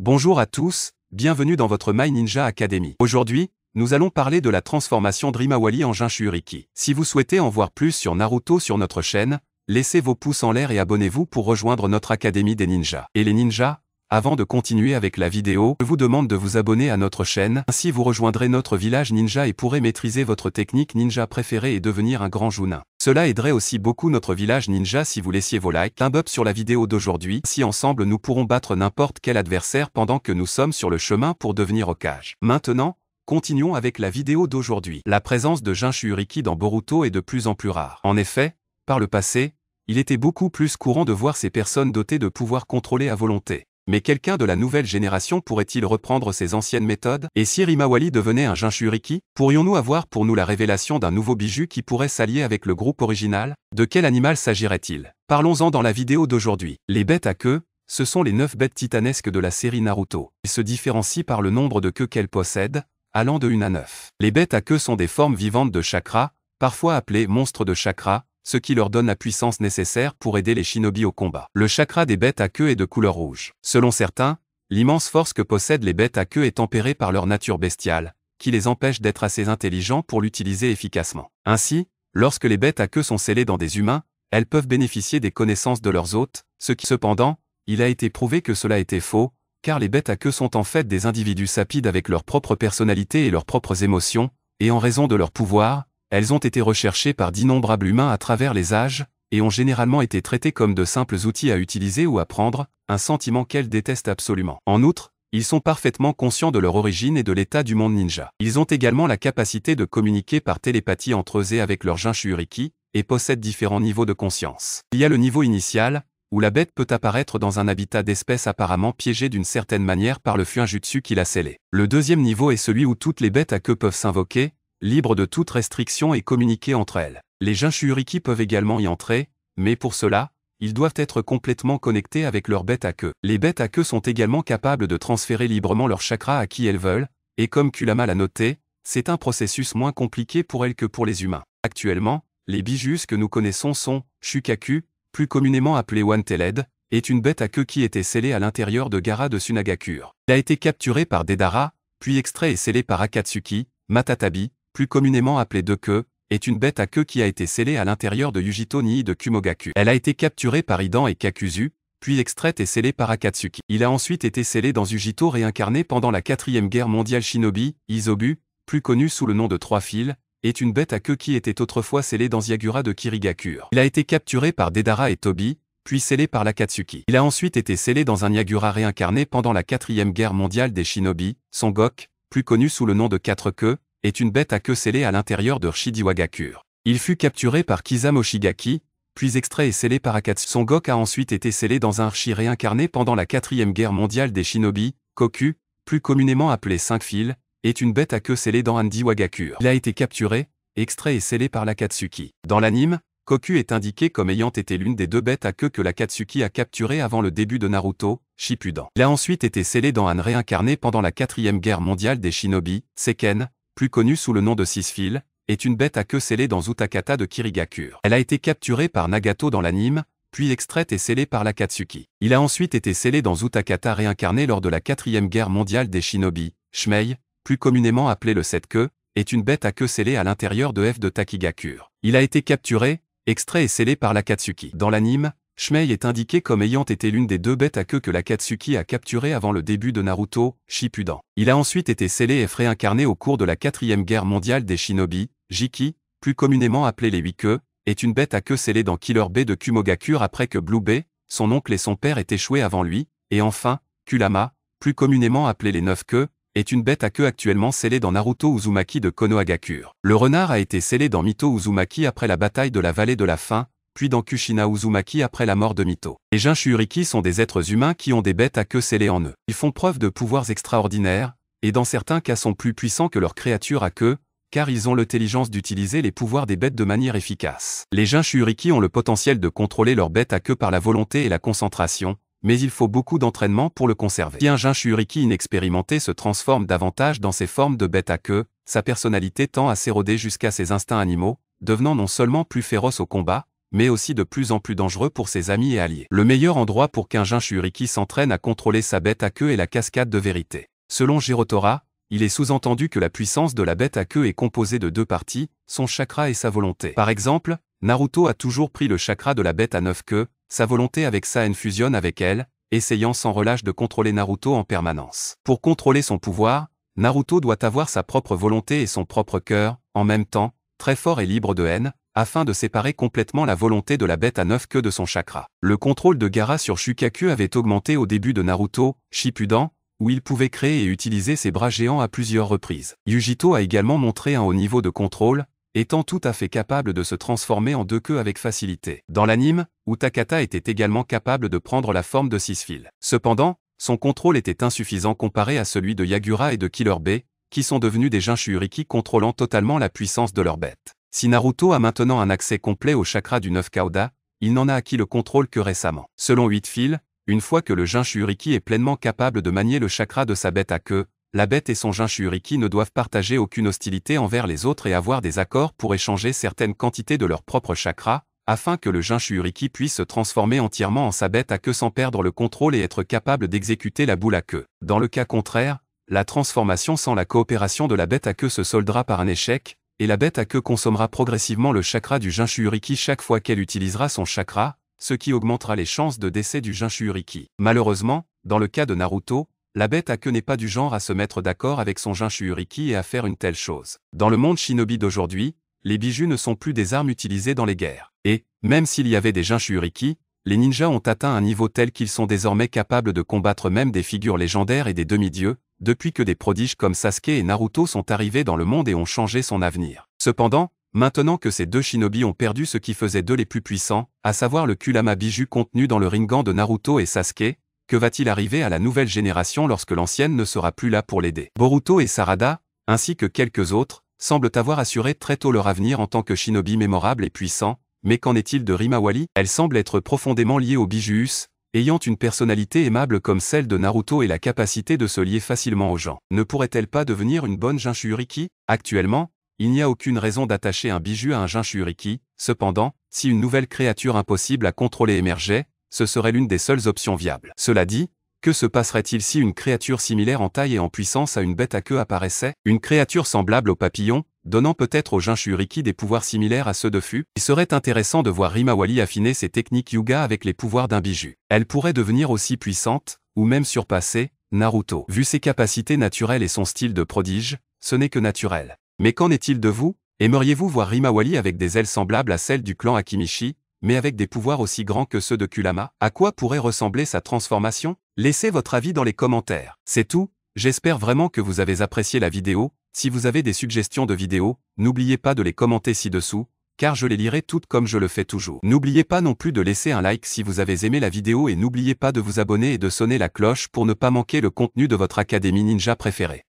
Bonjour à tous, bienvenue dans votre My Ninja Academy. Aujourd'hui, nous allons parler de la transformation d'Rimawali en Jinchuriki. Si vous souhaitez en voir plus sur Naruto sur notre chaîne, laissez vos pouces en l'air et abonnez-vous pour rejoindre notre Académie des Ninjas. Et les ninjas, avant de continuer avec la vidéo, je vous demande de vous abonner à notre chaîne, ainsi vous rejoindrez notre village ninja et pourrez maîtriser votre technique ninja préférée et devenir un grand jounin. Cela aiderait aussi beaucoup notre village ninja si vous laissiez vos likes, un up sur la vidéo d'aujourd'hui, si ensemble nous pourrons battre n'importe quel adversaire pendant que nous sommes sur le chemin pour devenir Hokage. Maintenant, continuons avec la vidéo d'aujourd'hui. La présence de Jinchuriki dans Boruto est de plus en plus rare. En effet, par le passé, il était beaucoup plus courant de voir ces personnes dotées de pouvoirs contrôlés à volonté. Mais quelqu'un de la nouvelle génération pourrait-il reprendre ses anciennes méthodes? Et si Rimawali devenait un Jinchuriki, pourrions-nous avoir pour nous la révélation d'un nouveau bijou qui pourrait s'allier avec le groupe original? De quel animal s'agirait-il? Parlons-en dans la vidéo d'aujourd'hui. Les bêtes à queue, ce sont les 9 bêtes titanesques de la série Naruto. Ils se différencient par le nombre de queues qu'elles possèdent, allant de 1 à 9. Les bêtes à queue sont des formes vivantes de chakra, parfois appelées monstres de chakra, ce qui leur donne la puissance nécessaire pour aider les shinobi au combat. Le chakra des bêtes à queue est de couleur rouge. Selon certains, l'immense force que possèdent les bêtes à queue est tempérée par leur nature bestiale, qui les empêche d'être assez intelligents pour l'utiliser efficacement. Ainsi, lorsque les bêtes à queue sont scellées dans des humains, elles peuvent bénéficier des connaissances de leurs hôtes, cependant, il a été prouvé que cela était faux, car les bêtes à queue sont en fait des individus sapides avec leur propre personnalité et leurs propres émotions, et en raison de leur pouvoir, elles ont été recherchées par d'innombrables humains à travers les âges, et ont généralement été traitées comme de simples outils à utiliser ou à prendre, un sentiment qu'elles détestent absolument. En outre, ils sont parfaitement conscients de leur origine et de l'état du monde ninja. Ils ont également la capacité de communiquer par télépathie entre eux et avec leur Jinchuriki, et possèdent différents niveaux de conscience. Il y a le niveau initial, où la bête peut apparaître dans un habitat d'espèce apparemment piégé d'une certaine manière par le fuinjutsu qu'il a scellé. Le deuxième niveau est celui où toutes les bêtes à queue peuvent s'invoquer, libres de toute restriction et communiquer entre elles. Les Jinchuriki peuvent également y entrer, mais pour cela, ils doivent être complètement connectés avec leurs bêtes à queue. Les bêtes à queue sont également capables de transférer librement leur chakra à qui elles veulent, et comme Kurama l'a noté, c'est un processus moins compliqué pour elles que pour les humains. Actuellement, les bijus que nous connaissons sont Shukaku, plus communément appelé One-Tailed, est une bête à queue qui était scellée à l'intérieur de Gaara de Tsunagakure. Il a été capturé par Deidara, puis extrait et scellé par Akatsuki. Matatabi, plus communément appelée deux queues, est une bête à queue qui a été scellée à l'intérieur de Yujito Nii de Kumogaku. Elle a été capturée par Idan et Kakuzu, puis extraite et scellée par Akatsuki. Il a ensuite été scellé dans Yujito réincarné pendant la 4e guerre mondiale Shinobi. Isobu, plus connu sous le nom de Trois Fils, est une bête à queue qui était autrefois scellée dans Yagura de Kirigakure. Il a été capturé par Deidara et Tobi, puis scellé par l'Akatsuki. Il a ensuite été scellé dans un Yagura réincarné pendant la 4e guerre mondiale des Shinobi. Son Gok, plus connu sous le nom de Quatre Queues, est une bête à queue scellée à l'intérieur de Shidiwagakure. Il fut capturé par Kizamoshigaki, puis extrait et scellé par Akatsuki. Son Gok a ensuite été scellé dans un Archi réincarné pendant la 4e guerre mondiale des Shinobi. Koku, plus communément appelé Cinq Fils, est une bête à queue scellée dans Handiwagakure. Il a été capturé, extrait et scellé par l'Akatsuki. Dans l'anime, Koku est indiqué comme ayant été l'une des 2 bêtes à queue que l'Akatsuki a capturées avant le début de Naruto, Shippuden. Il a ensuite été scellé dans Han réincarné pendant la 4e guerre mondiale des Shinobi. Seiken, plus connue sous le nom de Six Fils, est une bête à queue scellée dans Utakata de Kirigakure. Elle a été capturée par Nagato dans l'anime, puis extraite et scellée par l'Akatsuki. Il a ensuite été scellé dans Utakata réincarné lors de la 4e guerre mondiale des Shinobi. Shmei, plus communément appelé le Sept Queues, est une bête à queue scellée à l'intérieur de F de Takigakure. Il a été capturé, extrait et scellé par l'Akatsuki. Dans l'anime, Shmei est indiqué comme ayant été l'une des 2 bêtes à queue que l'Akatsuki a capturées avant le début de Naruto, Shippuden. Il a ensuite été scellé et réincarné au cours de la 4e guerre mondiale des Shinobi. Jiki, plus communément appelé les 8 queues, est une bête à queue scellée dans Killer Bay de Kumogakure après que Blue Bay, son oncle et son père aient échoué avant lui, et enfin, Kurama, plus communément appelé les 9 queues, est une bête à queue actuellement scellée dans Naruto Uzumaki de Konohagakure. Le renard a été scellé dans Mito Uzumaki après la bataille de la vallée de la faim, puis dans Kushina Uzumaki après la mort de Mito. Les Jinchuriki sont des êtres humains qui ont des bêtes à queue scellées en eux. Ils font preuve de pouvoirs extraordinaires, et dans certains cas sont plus puissants que leurs créatures à queue, car ils ont l'intelligence d'utiliser les pouvoirs des bêtes de manière efficace. Les Jinchuriki ont le potentiel de contrôler leurs bêtes à queue par la volonté et la concentration, mais il faut beaucoup d'entraînement pour le conserver. Si un Jinchuriki inexpérimenté se transforme davantage dans ses formes de bêtes à queue, sa personnalité tend à s'éroder jusqu'à ses instincts animaux, devenant non seulement plus féroce au combat, mais aussi de plus en plus dangereux pour ses amis et alliés. Le meilleur endroit pour qu'un Jinchuriki s'entraîne à contrôler sa bête à queue est la cascade de vérité. Selon Jirotora, il est sous-entendu que la puissance de la bête à queue est composée de deux parties, son chakra et sa volonté. Par exemple, Naruto a toujours pris le chakra de la bête à 9 queues, sa volonté avec sa haine fusionne avec elle, essayant sans relâche de contrôler Naruto en permanence. Pour contrôler son pouvoir, Naruto doit avoir sa propre volonté et son propre cœur, en même temps, très fort et libre de haine, afin de séparer complètement la volonté de la bête à 9 queues de son chakra. Le contrôle de Gaara sur Shukaku avait augmenté au début de Naruto, Shippuden, où il pouvait créer et utiliser ses bras géants à plusieurs reprises. Yujito a également montré un haut niveau de contrôle, étant tout à fait capable de se transformer en deux queues avec facilité. Dans l'anime, Utakata était également capable de prendre la forme de 6 fils. Cependant, son contrôle était insuffisant comparé à celui de Yagura et de Killer Bee, qui sont devenus des Jinchuriki contrôlant totalement la puissance de leur bête. Si Naruto a maintenant un accès complet au chakra du 9 Kauda, il n'en a acquis le contrôle que récemment. Selon 8 fils, une fois que le Jinchuriki est pleinement capable de manier le chakra de sa bête à queue, la bête et son Jinchuriki ne doivent partager aucune hostilité envers les autres et avoir des accords pour échanger certaines quantités de leur propre chakra, afin que le Jinchuriki puisse se transformer entièrement en sa bête à queue sans perdre le contrôle et être capable d'exécuter la boule à queue. Dans le cas contraire, la transformation sans la coopération de la bête à queue se soldera par un échec, et la bête à queue consommera progressivement le chakra du Jinchuriki chaque fois qu'elle utilisera son chakra, ce qui augmentera les chances de décès du Jinchuriki. Malheureusement, dans le cas de Naruto, la bête à queue n'est pas du genre à se mettre d'accord avec son Jinchuriki et à faire une telle chose. Dans le monde shinobi d'aujourd'hui, les bijus ne sont plus des armes utilisées dans les guerres. Et, même s'il y avait des Jinchuriki, les ninjas ont atteint un niveau tel qu'ils sont désormais capables de combattre même des figures légendaires et des demi-dieux, depuis que des prodiges comme Sasuke et Naruto sont arrivés dans le monde et ont changé son avenir. Cependant, maintenant que ces deux shinobi ont perdu ce qui faisait d'eux les plus puissants, à savoir le Kurama Biju contenu dans le Rinnegan de Naruto et Sasuke, que va-t-il arriver à la nouvelle génération lorsque l'ancienne ne sera plus là pour l'aider? Boruto et Sarada, ainsi que quelques autres, semblent avoir assuré très tôt leur avenir en tant que shinobi mémorables et puissants, mais qu'en est-il de Rima Wali? Elle semble être profondément liée au Bijus, ayant une personnalité aimable comme celle de Naruto et la capacité de se lier facilement aux gens. Ne pourrait-elle pas devenir une bonne Jinchuriki? Actuellement, il n'y a aucune raison d'attacher un Biju à un Jinchuriki, cependant, si une nouvelle créature impossible à contrôler émergeait, ce serait l'une des seules options viables. Cela dit, que se passerait-il si une créature similaire en taille et en puissance à une bête à queue apparaissait? Une créature semblable au papillon, donnant peut-être au Jinchuriki des pouvoirs similaires à ceux de Fu? Il serait intéressant de voir Rima Wali affiner ses techniques Yuga avec les pouvoirs d'un Biju. Elle pourrait devenir aussi puissante, ou même surpasser, Naruto. Vu ses capacités naturelles et son style de prodige, ce n'est que naturel. Mais qu'en est-il de vous? Aimeriez-vous voir Rima Wali avec des ailes semblables à celles du clan Akimishi, mais avec des pouvoirs aussi grands que ceux de Kurama? À quoi pourrait ressembler sa transformation? Laissez votre avis dans les commentaires. C'est tout, j'espère vraiment que vous avez apprécié la vidéo. Si vous avez des suggestions de vidéos, n'oubliez pas de les commenter ci-dessous, car je les lirai toutes comme je le fais toujours. N'oubliez pas non plus de laisser un like si vous avez aimé la vidéo et n'oubliez pas de vous abonner et de sonner la cloche pour ne pas manquer le contenu de votre académie ninja préférée.